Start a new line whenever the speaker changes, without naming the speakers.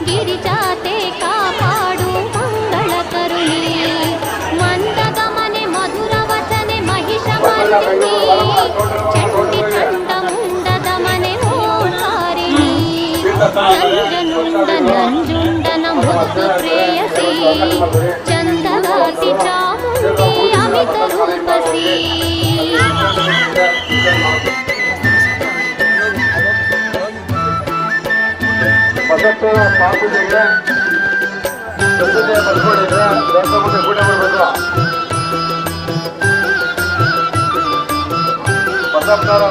ಗಿರಿಜಾತೆ ಕಾಪಾಡು ಮಂಗಳ ಕರುಣಿ ಮಂದಗಮನೆ ಮಧುರ ವಚನೆ ಮಹಿಷ ಮರ್ದಿನಿ ಚಂಡಿ ಚಂಡ ಮುಂಡದ ಮನೆ ಓಂಕಾರಿಣಿ ನಂಜನುಂಡ ನಂಜುಂಡನ ಮುದ್ದು ಪ್ರೇಯಸಿ ಚಂದಗಾತಿ ಚಾಮುಂಡಿ ಅಮಿತ ರೂಪಸಿ
ಮತ್ತಷ್ಟು ಪಾಪುಗಳಿಗೆ ಸ್ವಚ್ಛತೆ ಬರ್ಕೊಂಡಿದ್ರೆ ದೇವಸ್ಥಾನಕ್ಕೆ ಊಟ ಮಾಡಬೇಕು. ಬಸಪ್ಪನವರ